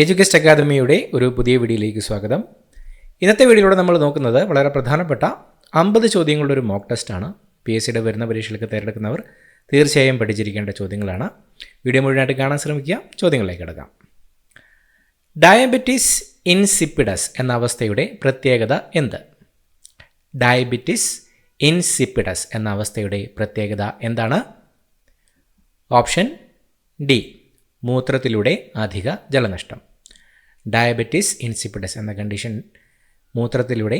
എഡ്യൂക്കേസ്റ്റ് അക്കാദമിയുടെ ഒരു പുതിയ വീഡിയോയിലേക്ക് സ്വാഗതം. ഇന്നത്തെ വീഡിയോയിലൂടെ നമ്മൾ നോക്കുന്നത് വളരെ പ്രധാനപ്പെട്ട 50 ചോദ്യങ്ങളുടെ ഒരു മോക്ക് ടെസ്റ്റാണ്. PSCയുടെ വരുന്ന പരീക്ഷയിലേക്ക് തയ്യാറെടുക്കുന്നവർ തീർച്ചയായും പഠിച്ചിരിക്കേണ്ട ചോദ്യങ്ങളാണ്. വീഡിയോ മുഴുവനായിട്ട് കാണാൻ ശ്രമിക്കുക. ചോദ്യങ്ങളിലേക്ക് കിടക്കാം. ഡയബറ്റിസ് ഇൻസിപ്പിഡസ് എന്ന അവസ്ഥയുടെ പ്രത്യേകത എന്ത്? ഡയബറ്റിസ് ഇൻസിപ്പിഡസ് എന്ന അവസ്ഥയുടെ പ്രത്യേകത എന്താണ്? ഓപ്ഷൻ ഡി, മൂത്രത്തിലൂടെ അധിക ജലനഷ്ടം. ഡയബറ്റിസ് ഇൻസിപ്പിഡസ് എന്ന കണ്ടീഷൻ മൂത്രത്തിലൂടെ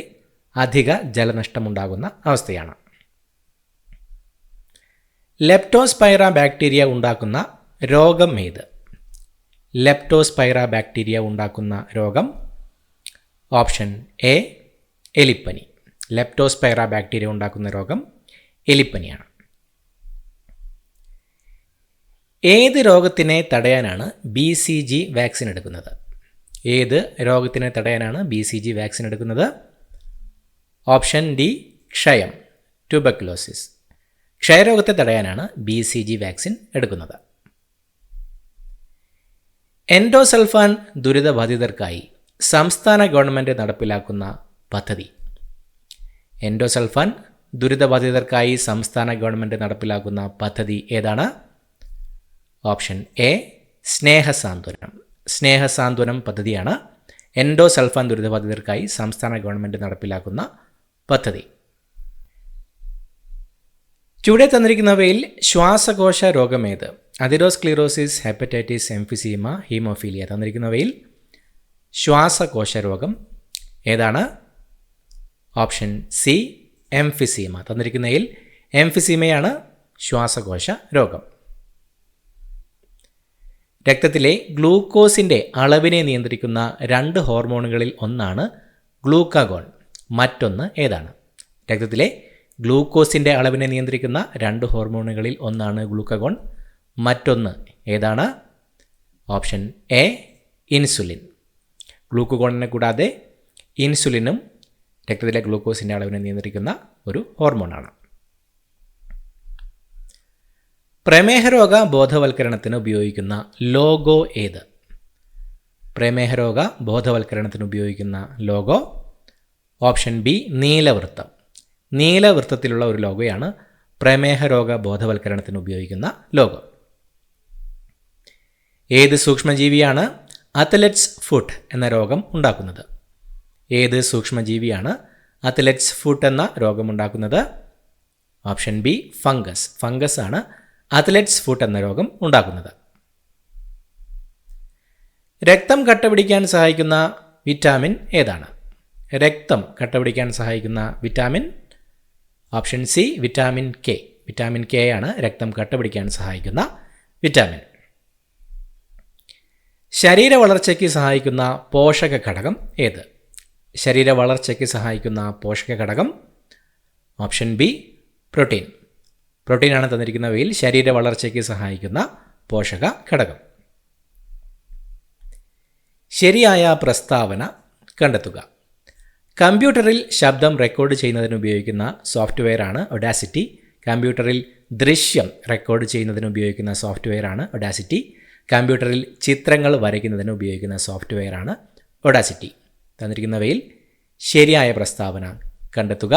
അധിക ജലനഷ്ടമുണ്ടാകുന്ന അവസ്ഥയാണ്. ലെപ്റ്റോസ്പൈറ ബാക്ടീരിയ ഉണ്ടാക്കുന്ന രോഗം ഏത്? ലെപ്റ്റോസ്പൈറ ബാക്ടീരിയ ഉണ്ടാക്കുന്ന രോഗം ഓപ്ഷൻ എ, എലിപ്പനി. ലെപ്റ്റോസ്പൈറ ബാക്ടീരിയ ഉണ്ടാക്കുന്ന രോഗം എലിപ്പനിയാണ്. ഏത് രോഗത്തിനെ തടയാനാണ് BCG വാക്സിൻ എടുക്കുന്നത്? ഏത് രോഗത്തിനെ തടയാനാണ് BCG വാക്സിൻ എടുക്കുന്നത്? ഓപ്ഷൻ ഡി, ക്ഷയം, ട്യൂബർക്കുലോസിസ്. ക്ഷയരോഗത്തെ തടയാനാണ് BCG വാക്സിൻ എടുക്കുന്നത്. എൻഡോസൾഫാൻ ദുരിതബാധിതർക്കായി സംസ്ഥാന ഗവൺമെൻറ് നടപ്പിലാക്കുന്ന പദ്ധതി. എൻഡോസൾഫാൻ ദുരിതബാധിതർക്കായി സംസ്ഥാന ഗവൺമെൻറ് നടപ്പിലാക്കുന്ന പദ്ധതി ഏതാണ്? Option A, സ്നേഹസാന്ത്വനം. സ്നേഹസാന്ത്വനം പദ്ധതിയാണ് എൻഡോസൾഫാൻ ദുരിതബാധിതർക്കായി സംസ്ഥാന ഗവൺമെൻറ് നടപ്പിലാക്കുന്ന പദ്ധതി. ചുവടെ തന്നിരിക്കുന്നവയിൽ ശ്വാസകോശ രോഗമേത്? Atherosclerosis, hepatitis, emphysema, haemophilia. തന്നിരിക്കുന്നവയിൽ ശ്വാസകോശ രോഗം ഏതാണ്? Option C, emphysema. തന്നിരിക്കുന്നതിൽ എംഫിസീമയാണ് ശ്വാസകോശ രോഗം. രക്തത്തിലെ ഗ്ലൂക്കോസിൻ്റെ അളവിനെ നിയന്ത്രിക്കുന്ന 2 ഹോർമോണുകളിൽ ഒന്നാണ് ഗ്ലൂക്കാഗോൺ. മറ്റൊന്ന് ഏതാണ്? രക്തത്തിലെ ഗ്ലൂക്കോസിൻ്റെ അളവിനെ നിയന്ത്രിക്കുന്ന 2 ഹോർമോണുകളിൽ ഒന്നാണ് ഗ്ലൂക്കാഗോൺ. മറ്റൊന്ന് ഏതാണ്? Option A, insulin. ഗ്ലൂക്കോഗോണിനെ കൂടാതെ ഇൻസുലിനും രക്തത്തിലെ ഗ്ലൂക്കോസിൻ്റെ അളവിനെ നിയന്ത്രിക്കുന്ന ഒരു ഹോർമോണാണ്. പ്രമേഹരോഗ ബോധവൽക്കരണത്തിന് ഉപയോഗിക്കുന്ന ലോഗോ ഏത്? പ്രമേഹരോഗ ബോധവൽക്കരണത്തിന് ഉപയോഗിക്കുന്ന ലോഗോ ഓപ്ഷൻ ബി, നീലവൃത്തം. നീലവൃത്തത്തിലുള്ള ഒരു ലോഗോയാണ് പ്രമേഹരോഗ ബോധവൽക്കരണത്തിന് ഉപയോഗിക്കുന്ന ലോഗോ. ഏത് സൂക്ഷ്മജീവിയാണ് അത്ലറ്റ്സ് ഫുട്ട് എന്ന രോഗം ഉണ്ടാക്കുന്നത്? ഏത് സൂക്ഷ്മജീവിയാണ് അത്ലറ്റ്സ് ഫുട്ട് എന്ന രോഗമുണ്ടാക്കുന്നത്? Option B, fungus. ഫംഗസ് ആണ് അത്ലറ്റ്സ് ഫുട്ട് എന്ന രോഗം ഉണ്ടാക്കുന്നത്. രക്തം കട്ടപിടിക്കാൻ സഹായിക്കുന്ന വിറ്റാമിൻ ഏതാണ്? രക്തം കട്ടപിടിക്കാൻ സഹായിക്കുന്ന vitamin option C, vitamin K. Vitamin K ആണ് രക്തം കട്ടപിടിക്കാൻ സഹായിക്കുന്ന വിറ്റാമിൻ. ശരീര വളർച്ചയ്ക്ക് സഹായിക്കുന്ന പോഷക ഘടകം ഏത്? ശരീര വളർച്ചയ്ക്ക് സഹായിക്കുന്ന പോഷക ഘടകം ഓപ്ഷൻ ബി, പ്രോട്ടീൻ. പ്രോട്ടീനാണ് തന്നിരിക്കുന്നവയിൽ ശരീര വളർച്ചയ്ക്ക് സഹായിക്കുന്ന പോഷക ഘടകം. ശരിയായ പ്രസ്താവന കണ്ടെത്തുക. കമ്പ്യൂട്ടറിൽ ശബ്ദം റെക്കോർഡ് ചെയ്യുന്നതിന് ഉപയോഗിക്കുന്ന സോഫ്റ്റ്വെയറാണ് ഒഡാസിറ്റി. കമ്പ്യൂട്ടറിൽ ദൃശ്യം റെക്കോർഡ് ചെയ്യുന്നതിന് ഉപയോഗിക്കുന്ന സോഫ്റ്റ്വെയറാണ് ഒഡാസിറ്റി. കമ്പ്യൂട്ടറിൽ ചിത്രങ്ങൾ വരയ്ക്കുന്നതിന് ഉപയോഗിക്കുന്ന സോഫ്റ്റ്വെയറാണ് ഒഡാസിറ്റി. തന്നിരിക്കുന്നവയിൽ ശരിയായ പ്രസ്താവന കണ്ടെത്തുക.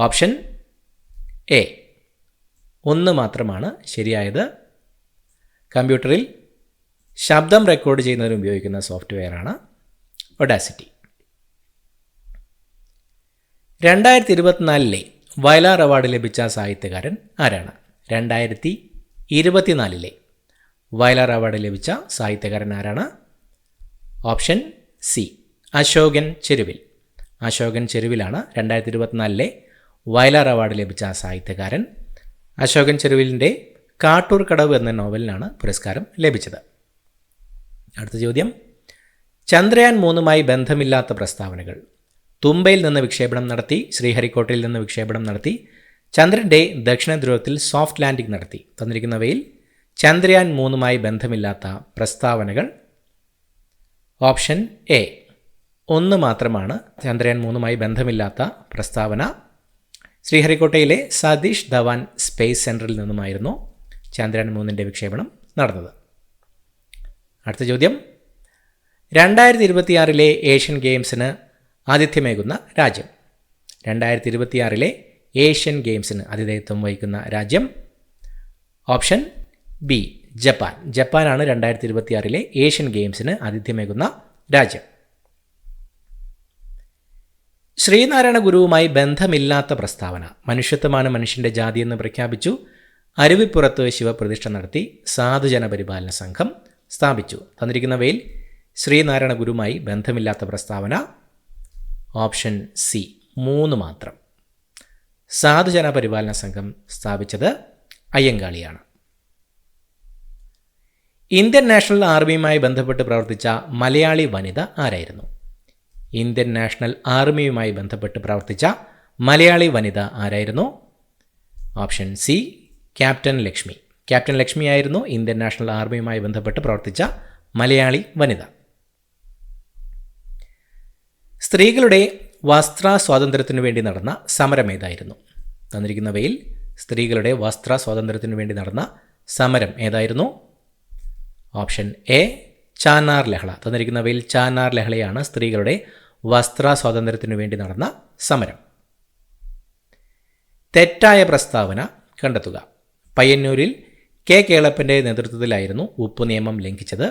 ഓപ്ഷൻ എ, ഒന്ന് മാത്രമാണ് ശരിയായത്. കമ്പ്യൂട്ടറിൽ ശബ്ദം റെക്കോർഡ് ചെയ്യുന്നതിന് ഉപയോഗിക്കുന്ന സോഫ്റ്റ്വെയറാണ് ഒഡാസിറ്റി. 2024 വയലാർ അവാർഡ് ലഭിച്ച സാഹിത്യകാരൻ ആരാണ്? 2024 വയലാർ അവാർഡ് ലഭിച്ച സാഹിത്യകാരൻ ആരാണ്? Option C, Ashokan Cheruvil. അശോകൻ ചെരുവിലാണ് 2024 വയലാർ അവാർഡ് ലഭിച്ച സാഹിത്യകാരൻ. അശോകൻ ചെരുവിലിൻ്റെ കാട്ടൂർ കടവ് എന്ന നോവലിനാണ് പുരസ്കാരം ലഭിച്ചത്. അടുത്ത ചോദ്യം. ചന്ദ്രയാൻ 3 ബന്ധമില്ലാത്ത പ്രസ്താവനകൾ. തുമ്പയിൽ നിന്ന് വിക്ഷേപണം നടത്തി, ശ്രീഹരിക്കോട്ടയിൽ നിന്ന് വിക്ഷേപണം നടത്തി, ചന്ദ്രൻ്റെ ദക്ഷിണ ധ്രുവത്തിൽ സോഫ്റ്റ് ലാൻഡിംഗ് നടത്തി. തന്നിരിക്കുന്നവയിൽ ചന്ദ്രയാൻ 3 ബന്ധമില്ലാത്ത പ്രസ്താവനകൾ ഓപ്ഷൻ എ, ഒന്ന് മാത്രമാണ് ചന്ദ്രയാൻ 3 ബന്ധമില്ലാത്ത പ്രസ്താവന. ശ്രീഹരിക്കോട്ടയിലെ സതീഷ് ധവാൻ സ്പേസ് സെൻറ്ററിൽ നിന്നുമായിരുന്നു ചന്ദ്രയാൻ 3 വിക്ഷേപണം നടന്നത്. അടുത്ത ചോദ്യം, 2026 ഏഷ്യൻ ഗെയിംസിന് ആതിഥ്യമേകുന്ന രാജ്യം. 2026 ഏഷ്യൻ ഗെയിംസിന് ആതിഥേയത്വം വഹിക്കുന്ന രാജ്യം. Option B Japan. ജപ്പാനാണ് 2026 ഏഷ്യൻ ഗെയിംസിന് ആതിഥ്യമേകുന്ന രാജ്യം. ശ്രീനാരായണ ഗുരുവുമായി ബന്ധമില്ലാത്ത പ്രസ്താവന. മനുഷ്യത്വമാണ് മനുഷ്യൻ്റെ ജാതിയെന്ന് പ്രഖ്യാപിച്ചു. അരുവിപ്പുറത്ത് ശിവപ്രതിഷ്ഠ നടത്തി. സാധുജന പരിപാലന സംഘം സ്ഥാപിച്ചു. തന്നിരിക്കുന്നവയിൽ ശ്രീനാരായണ ഗുരുവുമായി ബന്ധമില്ലാത്ത പ്രസ്താവന. ഓപ്ഷൻ സി 3 മാത്രം. സാധുജന പരിപാലന സംഘം സ്ഥാപിച്ചത് അയ്യങ്കാളിയാണ്. ഇന്ത്യൻ നാഷണൽ ആർമിയുമായി ബന്ധപ്പെട്ട് പ്രവർത്തിച്ച മലയാളി വനിത ആരായിരുന്നു? ഇന്ത്യൻ നാഷണൽ ആർമിയുമായി ബന്ധപ്പെട്ട് പ്രവർത്തിച്ച മലയാളി വനിത ആരായിരുന്നു? Option C captain Lakshmi. Captain ലക്ഷ്മിയായിരുന്നു ഇന്ത്യൻ നാഷണൽ ആർമിയുമായി ബന്ധപ്പെട്ട് പ്രവർത്തിച്ച മലയാളി വനിത. സ്ത്രീകളുടെ വസ്ത്ര സ്വാതന്ത്ര്യത്തിനു വേണ്ടി നടന്ന സമരം ഏതായിരുന്നു? തന്നിരിക്കുന്നവയിൽ സ്ത്രീകളുടെ വസ്ത്ര സ്വാതന്ത്ര്യത്തിനു വേണ്ടി നടന്ന സമരം ഏതായിരുന്നു? ഓപ്ഷൻ എ ചാനാർ ലഹള. തന്നിരിക്കുന്നവയിൽ ചാനാർ ലഹളയാണ് സ്ത്രീകളുടെ വസ്ത്ര സ്വാതന്ത്ര്യത്തിനു വേണ്ടി നടന്ന സമരം. തെറ്റായ പ്രസ്താവന കണ്ടെത്തുക. പയ്യന്നൂരിൽ കെ കേളപ്പൻ്റെ നേതൃത്വത്തിലായിരുന്നു ഉപ്പ് നിയമം ലംഘിച്ചത്.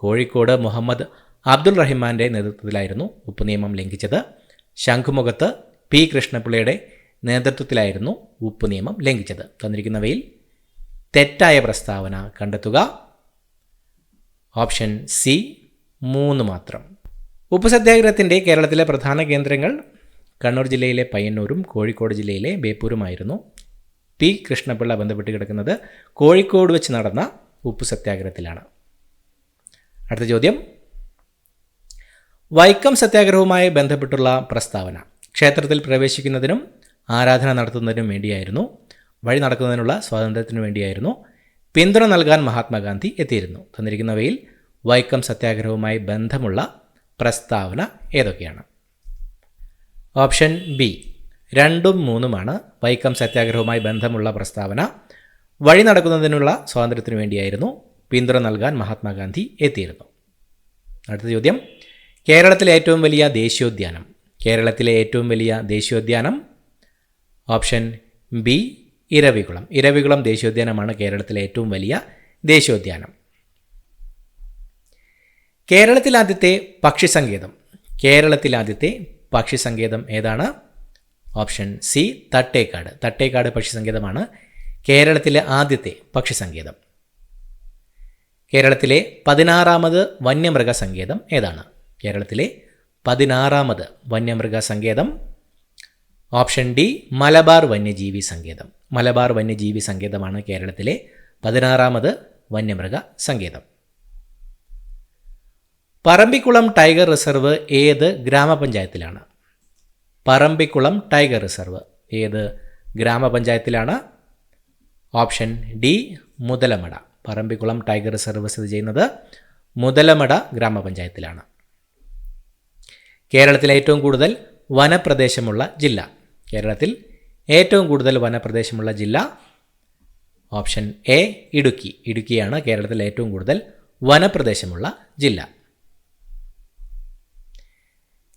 കോഴിക്കോട് മുഹമ്മദ് അബ്ദുൾ റഹിമാൻ്റെ നേതൃത്വത്തിലായിരുന്നു ഉപ്പ് നിയമം ലംഘിച്ചത്. ശംഖുമുഖത്ത് പി കൃഷ്ണപിള്ളയുടെ നേതൃത്വത്തിലായിരുന്നു ഉപ്പ് നിയമം ലംഘിച്ചത്. തന്നിരിക്കുന്നവയിൽ തെറ്റായ പ്രസ്താവന കണ്ടെത്തുക. ഓപ്ഷൻ സി 3 മാത്രം. ഉപ്പ് സത്യാഗ്രഹത്തിൻ്റെ കേരളത്തിലെ പ്രധാന കേന്ദ്രങ്ങൾ കണ്ണൂർ ജില്ലയിലെ പയ്യന്നൂരും കോഴിക്കോട് ജില്ലയിലെ ബേപ്പൂരുമായിരുന്നു. പി കൃഷ്ണപിള്ള ബന്ധപ്പെട്ട് കിടക്കുന്നത് കോഴിക്കോട് വെച്ച് നടന്ന ഉപ്പ് സത്യാഗ്രഹത്തിലാണ്. അടുത്ത ചോദ്യം, വൈക്കം സത്യാഗ്രഹവുമായി ബന്ധപ്പെട്ടുള്ള പ്രസ്താവന. ക്ഷേത്രത്തിൽ പ്രവേശിക്കുന്നതിനും ആരാധന നടത്തുന്നതിനും വേണ്ടിയായിരുന്നു. വഴി നടക്കുന്നതിനുള്ള സ്വാതന്ത്ര്യത്തിനു വേണ്ടിയായിരുന്നു. പിന്തുണ നൽകാൻ മഹാത്മാഗാന്ധി എത്തിയിരുന്നു. തന്നിരിക്കുന്നവയിൽ വൈക്കം സത്യാഗ്രഹവുമായി ബന്ധമുള്ള പ്രസ്താവന ഏതൊക്കെയാണ്? ഓപ്ഷൻ ബി 2ഉം 3ഉമാണ് വൈക്കം സത്യാഗ്രഹവുമായി ബന്ധമുള്ള പ്രസ്താവന. വഴി നടക്കുന്നതിനുള്ള സ്വാതന്ത്ര്യത്തിനു വേണ്ടിയായിരുന്നു. പിന്തുണ നൽകാൻ മഹാത്മാഗാന്ധി എത്തിയിരുന്നു. അടുത്ത ചോദ്യം, കേരളത്തിലെ ഏറ്റവും വലിയ ദേശീയോദ്യാനം. കേരളത്തിലെ ഏറ്റവും വലിയ ദേശീയോദ്യാനം. Option B Eravikulam. ഇരവികുളം ദേശീയോദ്യാനമാണ് കേരളത്തിലെ ഏറ്റവും വലിയ ദേശീയോദ്യാനം. കേരളത്തിലാദ്യത്തെ പക്ഷിസങ്കേതം. കേരളത്തിലാദ്യത്തെ പക്ഷിസങ്കേതം ഏതാണ്? Option C Thattekad. തട്ടേക്കാട് പക്ഷിസങ്കേതമാണ് കേരളത്തിലെ ആദ്യത്തെ പക്ഷിസങ്കേതം. കേരളത്തിലെ 16ാമത് വന്യമൃഗസങ്കേതം ഏതാണ്? കേരളത്തിലെ 16ാമത് വന്യമൃഗസങ്കേതം. ഓപ്ഷൻ ഡി മലബാർ വന്യജീവി സങ്കേതം. മലബാർ വന്യജീവി സങ്കേതമാണ് കേരളത്തിലെ 16ാമത് വന്യമൃഗ സങ്കേതം. പറമ്പിക്കുളം ടൈഗർ റിസർവ് ഏത് ഗ്രാമപഞ്ചായത്തിലാണ്? പറമ്പിക്കുളം ടൈഗർ റിസർവ് ഏത് ഗ്രാമപഞ്ചായത്തിലാണ്? Option D Muthalamada. Parambikulam tiger reserve സ്ഥിതി ചെയ്യുന്നത് മുതലമട ഗ്രാമപഞ്ചായത്തിലാണ്. കേരളത്തിലെ ഏറ്റവും കൂടുതൽ വനപ്രദേശമുള്ള ജില്ല. കേരളത്തിൽ ഏറ്റവും കൂടുതൽ വനപ്രദേശമുള്ള ജില്ല. Option A Idukki. ഇടുക്കിയാണ് കേരളത്തിൽ ഏറ്റവും കൂടുതൽ വനപ്രദേശമുള്ള ജില്ല.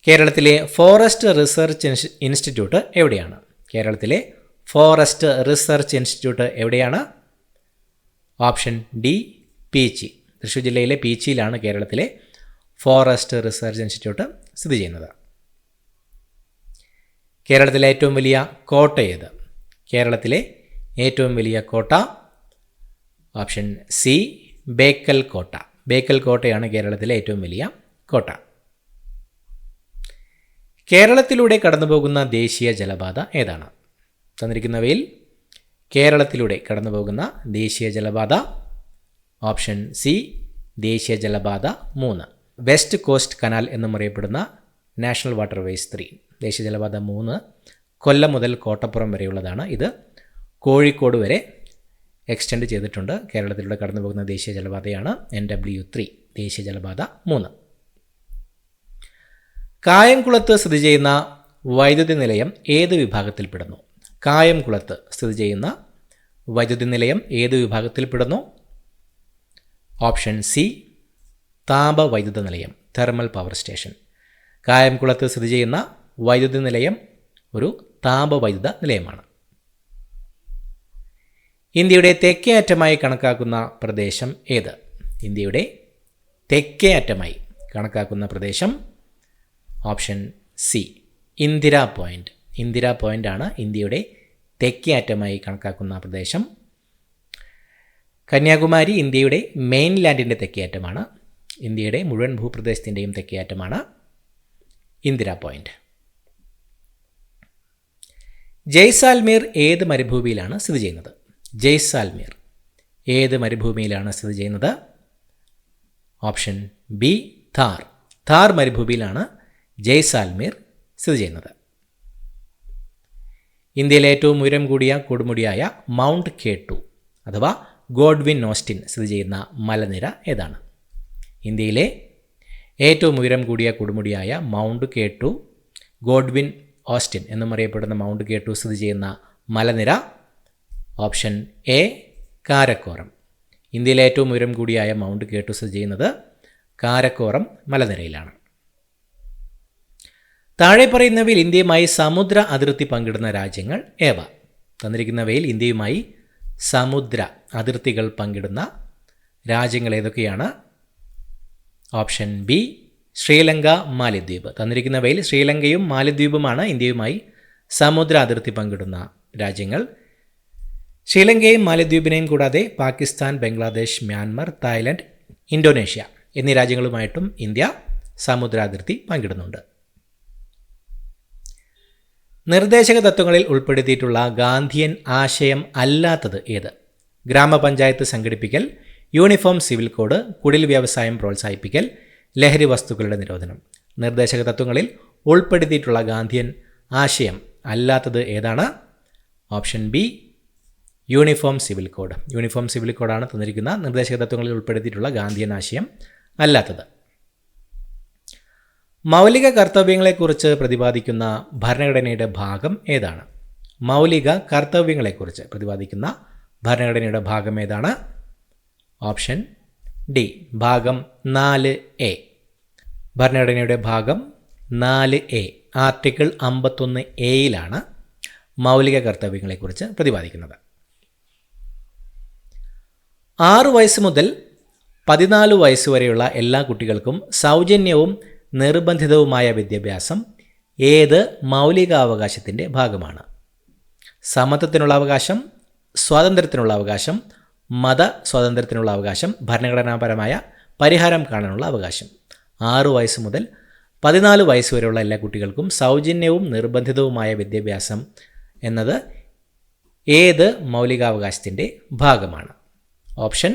കേരളത്തിലെ ഫോറസ്റ്റ് റിസർച്ച് ഇൻസ്റ്റിറ്റ്യൂട്ട് എവിടെയാണ്? കേരളത്തിലെ ഫോറസ്റ്റ് റിസർച്ച് ഇൻസ്റ്റിറ്റ്യൂട്ട് എവിടെയാണ്? Option D Peechi. തൃശ്ശൂർ ജില്ലയിലെ പീച്ചിയിലാണ് കേരളത്തിലെ ഫോറസ്റ്റ് റിസർച്ച് ഇൻസ്റ്റിറ്റ്യൂട്ട് സ്ഥിതി ചെയ്യുന്നത്. കേരളത്തിലെ ഏറ്റവും വലിയ കോട്ട ഏത്? കേരളത്തിലെ ഏറ്റവും വലിയ കോട്ട. ഓപ്ഷൻ സി ബേക്കൽ കോട്ട. ബേക്കൽ കോട്ടയാണ് കേരളത്തിലെ ഏറ്റവും വലിയ കോട്ട. കേരളത്തിലൂടെ കടന്നുപോകുന്ന ദേശീയ ജലപാത ഏതാണ്? തന്നിരിക്കുന്നവയിൽ കേരളത്തിലൂടെ കടന്നുപോകുന്ന ദേശീയ ജലപാത. ഓപ്ഷൻ സി ദേശീയ ജലപാത 3. വെസ്റ്റ് കോസ്റ്റ് കനാൽ എന്നും അറിയപ്പെടുന്ന നാഷണൽ വാട്ടർവേസ് 3. ദേശീയ ജലപാത 3 കൊല്ലം മുതൽ കോട്ടപ്പുറം വരെയുള്ളതാണ്. ഇത് കോഴിക്കോട് വരെ എക്സ്റ്റെൻഡ് ചെയ്തിട്ടുണ്ട്. കേരളത്തിലൂടെ കടന്നു പോകുന്ന ദേശീയ ജലപാതയാണ് NW3 ദേശീയ ജലപാത 3. കായംകുളത്ത് സ്ഥിതി ചെയ്യുന്ന വൈദ്യുതി നിലയം ഏത് വിഭാഗത്തിൽപ്പെടുന്നു? കായംകുളത്ത് സ്ഥിതി ചെയ്യുന്ന വൈദ്യുതി നിലയം ഏത് വിഭാഗത്തിൽപ്പെടുന്നു? ഓപ്ഷൻ സി താപവൈദ്യുത നിലയം, തെർമൽ പവർ സ്റ്റേഷൻ. കായംകുളത്ത് സ്ഥിതി ചെയ്യുന്ന വൈദ്യുത നിലയം ഒരു താപവൈദ്യുത നിലയമാണ്. ഇന്ത്യയുടെ തെക്കേ അറ്റമായി കണക്കാക്കുന്ന പ്രദേശം ഏത്? ഇന്ത്യയുടെ തെക്കേ അറ്റമായി കണക്കാക്കുന്ന പ്രദേശം option C, Indira point. Indira point ആണ് ഇന്ത്യയുടെ തെക്കേ അറ്റമായി കണക്കാക്കുന്ന പ്രദേശം. കന്യാകുമാരി ഇന്ത്യയുടെ മെയിൻലാൻഡിൻ്റെ തെക്കേ അറ്റമാണ്. ഇന്ത്യയുടെ മുഴുവൻ ഭൂപ്രദേശത്തിൻ്റെയും തെക്കേ അറ്റമാണ് ഇന്ദിരാ പോയിൻ്റ്. ജയ്സാൽമീർ ഏത് മരുഭൂമിയിലാണ് സ്ഥിതി ചെയ്യുന്നത്? ജയ്സാൽമീർ ഏത് മരുഭൂമിയിലാണ് സ്ഥിതി ചെയ്യുന്നത്? Option B, Thar. ഥാർ മരുഭൂമിയിലാണ് ജയ്സാൽമീർ സ്ഥിതി ചെയ്യുന്നത്. ഇന്ത്യയിലെ ഏറ്റവും ഉയരം കൂടിയ കൊടുമുടിയായ മൗണ്ട് K2 അഥവാ ഗോഡ്വിൻ ഓസ്റ്റിൻ സ്ഥിതി ചെയ്യുന്ന മലനിര ഏതാണ്? ഇന്ത്യയിലെ ഏറ്റവും ഉയരം കൂടിയ കൊടുമുടിയായ മൗണ്ട് K2, ഗോഡ്വിൻ ഓസ്റ്റിൻ എന്നും അറിയപ്പെടുന്ന മൗണ്ട് K2 സ്ഥിതി ചെയ്യുന്ന മലനിര ഓപ്ഷൻ എ, കാരക്കോറം. ഇന്ത്യയിലെ ഏറ്റവും ഉയരം കൂടിയായ മൗണ്ട് K2 സ്ഥിതി ചെയ്യുന്നത് കാരക്കോറം മലനിരയിലാണ്. താഴെ പറയുന്നവയിൽ ഇന്ത്യയുമായി സമുദ്ര അതിർത്തി പങ്കിടുന്ന രാജ്യങ്ങൾ ഏവ? തന്നിരിക്കുന്നവയിൽ ഇന്ത്യയുമായി സമുദ്ര അതിർത്തികൾ പങ്കിടുന്ന രാജ്യങ്ങൾ ഏതൊക്കെയാണ്? ഓപ്ഷൻ ബി, ശ്രീലങ്ക, മാലിദ്വീപ്. തന്നിരിക്കുന്നവയിൽ ശ്രീലങ്കയും മാലിദ്വീപുമാണ് ഇന്ത്യയുമായി സമുദ്ര അതിർത്തി പങ്കിടുന്ന രാജ്യങ്ങൾ. ശ്രീലങ്കയും മാലിദ്വീപിനെയും കൂടാതെ Pakistan, Bangladesh, Myanmar, Thailand, Indonesia എന്നീ രാജ്യങ്ങളുമായിട്ടും ഇന്ത്യ സമുദ്രാതിർത്തി പങ്കിടുന്നുണ്ട്. നിർദ്ദേശക തത്വങ്ങളിൽ ഉൾപ്പെടുത്തിയിട്ടുള്ള ഗാന്ധിയൻ ആശയം അല്ലാത്തത് ഏത്? ഗ്രാമപഞ്ചായത്ത് സംഘടിപ്പിക്കൽ, യൂണിഫോം സിവിൽ കോഡ്, കുടിൽ വ്യവസായം പ്രോത്സാഹിപ്പിക്കൽ, ലഹരി വസ്തുക്കളുടെ നിരോധനം. നിർദ്ദേശക തത്വങ്ങളിൽ ഉൾപ്പെടുത്തിയിട്ടുള്ള ഗാന്ധിയൻ ആശയം അല്ലാത്തത് ഏതാണ്? Option B, uniform civil code. Uniform civil കോഡാണ് തന്നിരിക്കുന്ന നിർദ്ദേശക തത്വങ്ങളിൽ ഉൾപ്പെടുത്തിയിട്ടുള്ള ഗാന്ധിയൻ ആശയം അല്ലാത്തത്. മൗലിക കർത്തവ്യങ്ങളെക്കുറിച്ച് പ്രതിപാദിക്കുന്ന ഭരണഘടനയുടെ ഭാഗം ഏതാണ്? മൗലിക കർത്തവ്യങ്ങളെക്കുറിച്ച് പ്രതിപാദിക്കുന്ന ഭരണഘടനയുടെ ഭാഗം ഏതാണ്? ഓപ്ഷൻ ഡി, ഭാഗം 4A. ഭരണഘടനയുടെ ഭാഗം 4A ആർട്ടിക്കിൾ 51A മൗലിക കർത്തവ്യങ്ങളെക്കുറിച്ച് പ്രതിപാദിക്കുന്നത്. 6 വയസ്സ് മുതൽ 14 വയസ്സ് വരെയുള്ള എല്ലാ കുട്ടികൾക്കും സൗജന്യവും നിർബന്ധിതവുമായ വിദ്യാഭ്യാസം ഏത് മൗലികാവകാശത്തിൻ്റെ ഭാഗമാണ്? സമത്വത്തിനുള്ള അവകാശം, സ്വാതന്ത്ര്യത്തിനുള്ള അവകാശം, മത സ്വാതന്ത്ര്യത്തിനുള്ള അവകാശം, ഭരണഘടനാപരമായ പരിഹാരം കാണാനുള്ള അവകാശം. 6 വയസ്സ് മുതൽ 14 വയസ്സ് വരെയുള്ള എല്ലാ കുട്ടികൾക്കും സൗജന്യവും നിർബന്ധിതവുമായ വിദ്യാഭ്യാസം എന്നത് ഏത് മൗലികാവകാശത്തിൻ്റെ ഭാഗമാണ്? ഓപ്ഷൻ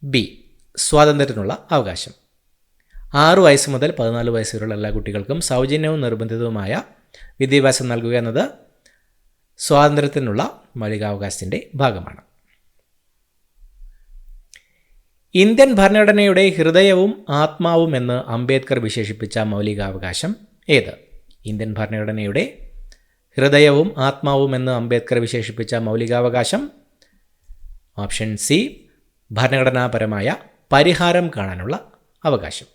ബി, സ്വാതന്ത്ര്യത്തിനുള്ള അവകാശം. 6 വയസ്സ് മുതൽ 14 വയസ്സ് വരെയുള്ള എല്ലാ കുട്ടികൾക്കും സൗജന്യവും നിർബന്ധിതവുമായ വിദ്യാഭ്യാസം നൽകുക എന്നത് സ്വാതന്ത്ര്യത്തിനുള്ള മൗലികാവകാശത്തിൻ്റെ ഭാഗമാണ്. ഇന്ത്യൻ ഭരണഘടനയുടെ ഹൃദയവും ആത്മാവും എന്ന് അംബേദ്കർ വിശേഷിപ്പിച്ച മൗലികാവകാശം ഏത്? ഇന്ത്യൻ ഭരണഘടനയുടെ ഹൃദയവും ആത്മാവും എന്ന് അംബേദ്കർ വിശേഷിപ്പിച്ച മൗലികാവകാശം ഓപ്ഷൻ സി, ഭരണഘടനാപരമായ പരിഹാരം കാണാനുള്ള അവകാശം.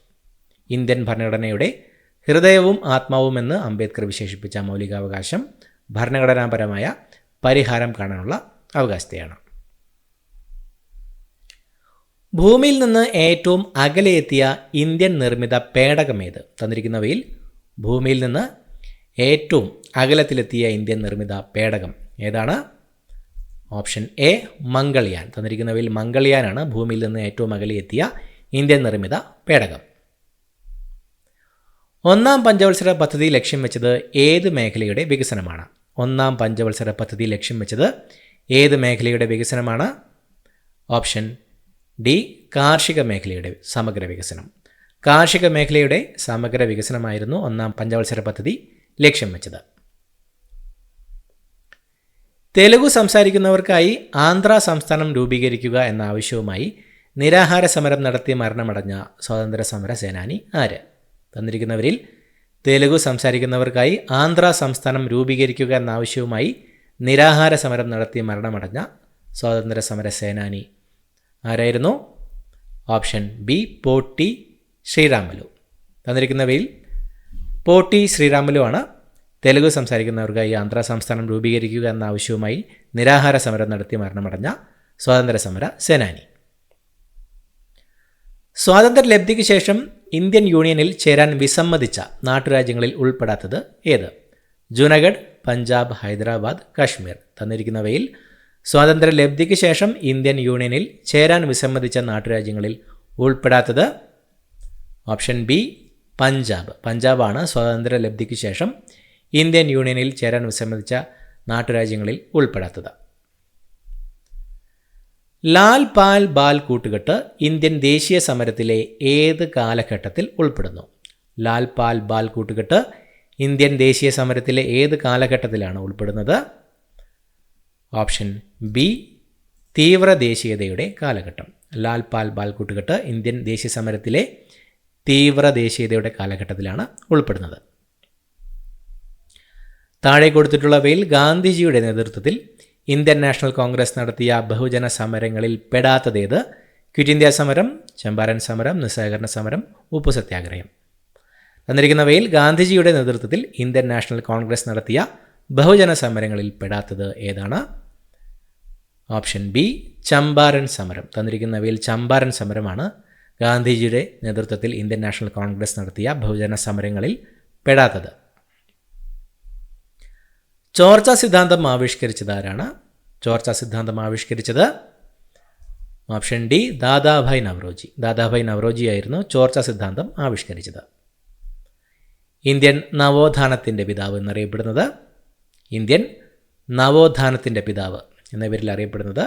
ഇന്ത്യൻ ഭരണഘടനയുടെ ഹൃദയവും ആത്മാവും എന്ന് അംബേദ്കർ വിശേഷിപ്പിച്ച മൗലികാവകാശം ഭരണഘടനാപരമായ പരിഹാരം കാണാനുള്ള അവകാശത്തെയാണ്. ഭൂമിയിൽ നിന്ന് ഏറ്റവും അകലെ എത്തിയ ഇന്ത്യൻ നിർമ്മിത പേടകമേത്? തന്നിരിക്കുന്നവയിൽ ഭൂമിയിൽ നിന്ന് ഏറ്റവും അകലത്തിലെത്തിയ ഇന്ത്യൻ നിർമ്മിത പേടകം ഏതാണ്? Option A, Mangalyaan. തന്നിരിക്കുന്നവയിൽ മംഗൾയാനാണ് ഭൂമിയിൽ നിന്ന് ഏറ്റവും അകലെ എത്തിയ ഇന്ത്യൻ നിർമ്മിത പേടകം. 1-ാം പഞ്ചവത്സര പദ്ധതി ലക്ഷ്യം വെച്ചത് ഏത് മേഖലയുടെ വികസനമാണ്? 1-ാം പഞ്ചവത്സര പദ്ധതി ലക്ഷ്യം വെച്ചത് ഏത് മേഖലയുടെ വികസനമാണ്? ഓപ്ഷൻ ഡി, കാർഷിക മേഖലയുടെ സമഗ്ര വികസനം. കാർഷിക മേഖലയുടെ സമഗ്ര വികസനമായിരുന്നു 1-ാം പഞ്ചവത്സര പദ്ധതി ലക്ഷ്യം വെച്ചത്. തെലുഗു സംസാരിക്കുന്നവർക്കായി ആന്ധ്ര സംസ്ഥാനം രൂപീകരിക്കുക എന്ന ആവശ്യവുമായി നിരാഹാര സമരം നടത്തി മരണമടഞ്ഞ സ്വാതന്ത്ര്യ സമര സേനാനി ആര്? തന്നിരിക്കുന്നവരിൽ തെലുഗു സംസാരിക്കുന്നവർക്കായി ആന്ധ്ര സംസ്ഥാനം രൂപീകരിക്കുക എന്ന ആവശ്യവുമായി നിരാഹാര സമരം നടത്തി മരണമടഞ്ഞ സ്വാതന്ത്ര്യ സമര സേനാനി ആരായിരുന്നു? ഓപ്ഷൻ ബി പോട്ടി ശ്രീരാമലു. തന്നിരിക്കുന്നവയിൽ പോട്ടി ശ്രീരാമലു ആണ് തെലുഗു സംസാരിക്കുന്നവർക്കായി ആന്ധ്ര സംസ്ഥാനം രൂപീകരിക്കുക എന്ന ആവശ്യവുമായി നിരാഹാര സമരം നടത്തി മരണമടഞ്ഞ സ്വാതന്ത്ര്യ സമര സേനാനി. സ്വാതന്ത്ര്യലബ്ധിക്ക് ശേഷം ഇന്ത്യൻ യൂണിയനിൽ ചേരാൻ വിസമ്മതിച്ച നാട്ടുരാജ്യങ്ങളിൽ ഉൾപ്പെടാത്തത് ഏത്? ജൂനഗഡ്, പഞ്ചാബ്, ഹൈദരാബാദ്, കാശ്മീർ. തന്നിരിക്കുന്നവയിൽ സ്വാതന്ത്ര്യലബ്ധിക്ക് ശേഷം ഇന്ത്യൻ യൂണിയനിൽ ചേരാൻ വിസമ്മതിച്ച നാട്ടുരാജ്യങ്ങളിൽ ഉൾപ്പെടാത്തത് ഓപ്ഷൻ ബി പഞ്ചാബ്. പഞ്ചാബാണ് സ്വാതന്ത്ര്യലബ്ധിക്ക് ശേഷം ഇന്ത്യൻ യൂണിയനിൽ ചേരാൻ വിസമ്മതിച്ച നാട്ടുരാജ്യങ്ങളിൽ ഉൾപ്പെടാത്തത്. ലാൽ പാൽ ബാൽ കൂട്ടുകെട്ട് ഇന്ത്യൻ ദേശീയ സമരത്തിലെ ഏത് കാലഘട്ടത്തിൽ ഉൾപ്പെടുന്നു? ലാൽ പാൽ ബാൽ കൂട്ടുകെട്ട് ഇന്ത്യൻ ദേശീയ സമരത്തിലെ ഏത് കാലഘട്ടത്തിലാണ് ഉൾപ്പെടുന്നത്? ഓപ്ഷൻ ബി തീവ്ര ദേശീയതയുടെ കാലഘട്ടം. ലാൽ പാൽ ബാൽ കൂട്ടുകെട്ട് ഇന്ത്യൻ ദേശീയ സമരത്തിലെ തീവ്ര ദേശീയതയുടെ കാലഘട്ടത്തിലാണ് ഉൾപ്പെടുന്നത്. താഴെ കൊടുത്തിട്ടുള്ളവയിൽ ഗാന്ധിജിയുടെ നേതൃത്വത്തിൽ ഇന്ത്യൻ നാഷണൽ കോൺഗ്രസ് നടത്തിയ ബഹുജന സമരങ്ങളിൽ പെടാത്തതേത്? ക്വിറ്റ് ഇന്ത്യ സമരം, ചമ്പാരൻ സമരം, നിസ്സഹകരണ സമരം, ഉപ്പു സത്യാഗ്രഹം. തന്നിരിക്കുന്നവയിൽ ഗാന്ധിജിയുടെ നേതൃത്വത്തിൽ ഇന്ത്യൻ നാഷണൽ കോൺഗ്രസ് നടത്തിയ ബഹുജന സമരങ്ങളിൽ പെടാത്തത് ഏതാണ്? ഓപ്ഷൻ ബി ചമ്പാരൻ സമരം. തന്നിരിക്കുന്നവയിൽ ചമ്പാരൻ സമരമാണ് ഗാന്ധിജിയുടെ നേതൃത്വത്തിൽ ഇന്ത്യൻ നാഷണൽ കോൺഗ്രസ് നടത്തിയ ബഹുജന സമരങ്ങളിൽ പെടാത്തത്. ചോർച്ച സിദ്ധാന്തം ആവിഷ്കരിച്ചത് ആരാണ്? ചോർച്ച സിദ്ധാന്തം ആവിഷ്കരിച്ചത് ഓപ്ഷൻ ഡി ദാദാഭായ് നവറോജി. ദാദാഭായ് നവറോജി ആയിരുന്നു ചോർച്ച സിദ്ധാന്തം ആവിഷ്കരിച്ചത്. ഇന്ത്യൻ നവോത്ഥാനത്തിൻ്റെ പിതാവ് എന്നറിയപ്പെടുന്നത്, ഇന്ത്യൻ നവോത്ഥാനത്തിൻ്റെ പിതാവ് എന്ന പേരിൽ അറിയപ്പെടുന്നത്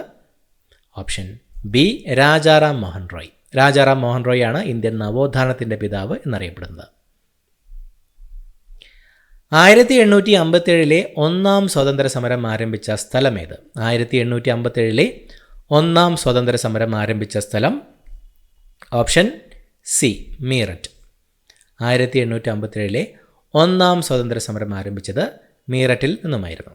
ഓപ്ഷൻ ബി രാജാറാം മോഹൻ റോയ്. രാജാറാം മോഹൻ റോയ് ആണ് ഇന്ത്യൻ നവോത്ഥാനത്തിൻ്റെ പിതാവ് എന്നറിയപ്പെടുന്നത്. 1857 ഒന്നാം സ്വാതന്ത്ര്യ സമരം ആരംഭിച്ച സ്ഥലമേത്? 1857 ഒന്നാം സ്വാതന്ത്ര്യ സമരം ആരംഭിച്ച സ്ഥലം ഓപ്ഷൻ സി മീററ്റ്. 1857 ഒന്നാം സ്വാതന്ത്ര്യ സമരം ആരംഭിച്ചത് മീററ്റിൽ നിന്നുമായിരുന്നു.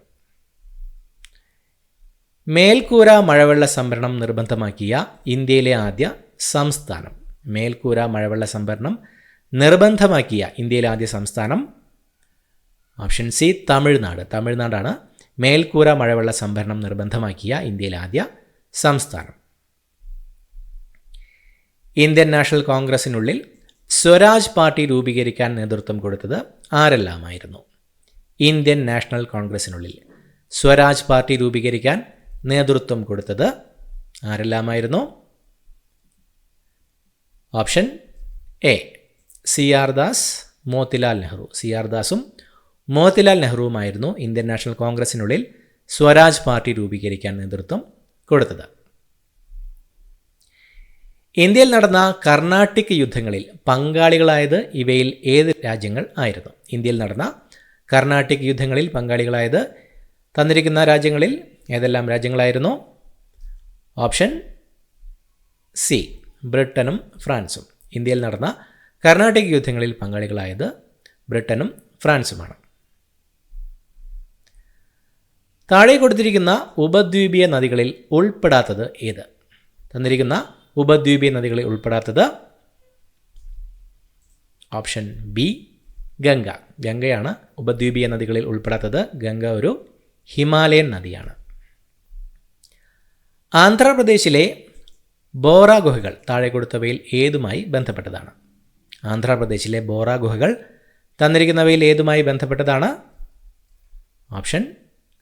മേൽക്കൂര മഴവെള്ള സംഭരണം നിർബന്ധമാക്കിയ ഇന്ത്യയിലെ ആദ്യ സംസ്ഥാനം. മേൽക്കൂര മഴവെള്ള സംഭരണം നിർബന്ധമാക്കിയ ഇന്ത്യയിലെ ആദ്യ സംസ്ഥാനം ഓപ്ഷൻ സി തമിഴ്നാട്. തമിഴ്നാടാണ് മേൽക്കൂര മഴവെള്ള സംഭരണം നിർബന്ധമാക്കിയ ഇന്ത്യയിലെ ആദ്യ സംസ്ഥാനം. ഇന്ത്യൻ നാഷണൽ കോൺഗ്രസിനുള്ളിൽ സ്വരാജ് പാർട്ടി രൂപീകരിക്കാൻ നേതൃത്വം കൊടുത്തത് ആരെല്ലാമായിരുന്നു? ഇന്ത്യൻ നാഷണൽ കോൺഗ്രസിനുള്ളിൽ സ്വരാജ് പാർട്ടി രൂപീകരിക്കാൻ നേതൃത്വം കൊടുത്തത് ആരെല്ലാമായിരുന്നു? Option A C R Das, Motilal Nehru. C R ദാസും മോത്തിലാൽ നെഹ്റുവുമായിരുന്നു ഇന്ത്യൻ നാഷണൽ കോൺഗ്രസിനുള്ളിൽ സ്വരാജ് പാർട്ടി രൂപീകരിക്കാൻ നേതൃത്വം കൊടുത്തത്. ഇന്ത്യയിൽ നടന്ന കർണാട്ടിക് യുദ്ധങ്ങളിൽ പങ്കാളികളായത് ഇവയിൽ ഏത് രാജ്യങ്ങൾ ആയിരുന്നു? ഇന്ത്യയിൽ നടന്ന കർണാട്ടിക് യുദ്ധങ്ങളിൽ പങ്കാളികളായത് തന്നിരിക്കുന്ന രാജ്യങ്ങളിൽ ഏതെല്ലാം രാജ്യങ്ങളായിരുന്നു? ഓപ്ഷൻ സി ബ്രിട്ടനും ഫ്രാൻസും. ഇന്ത്യയിൽ നടന്ന കർണാട്ടിക് യുദ്ധങ്ങളിൽ പങ്കാളികളായത് ബ്രിട്ടനും ഫ്രാൻസുമാണ്. താഴെ കൊടുത്തിരിക്കുന്ന ഉപദ്വീപീയ നദികളിൽ ഉൾപ്പെടാത്തത് ഏത്? തന്നിരിക്കുന്ന ഉപദ്വീപീയ നദികളിൽ ഉൾപ്പെടാത്തത് ഓപ്ഷൻ ബി ഗംഗ. ഗംഗയാണ് ഉപദ്വീപീയ നദികളിൽ ഉൾപ്പെടാത്തത്. ഗംഗ ഒരു ഹിമാലയൻ നദിയാണ്. ആന്ധ്രാപ്രദേശിലെ ബോറ ഗുഹകൾ താഴെ കൊടുത്തവയിൽ ഏതുമായി ബന്ധപ്പെട്ടതാണ്? ആന്ധ്രാപ്രദേശിലെ ബോറ ഗുഹകൾ തന്നിരിക്കുന്നവയിൽ ഏതുമായി ബന്ധപ്പെട്ടതാണ്? ഓപ്ഷൻ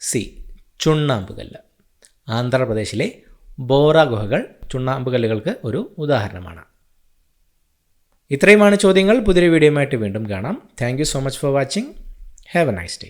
സി ചുണ്ണാമ്പുകല്ല്. ആന്ധ്രാപ്രദേശിലെ ബോറ ഗുഹകൾ ചുണ്ണാമ്പുകല്ലുകൾക്ക് ഒരു ഉദാഹരണമാണ്. ഇത്രയുമാണ് ചോദ്യങ്ങൾ. പുതിയൊരു വീഡിയോയുമായിട്ട് വീണ്ടും കാണാം. Thank you so much for watching. Have A nice day.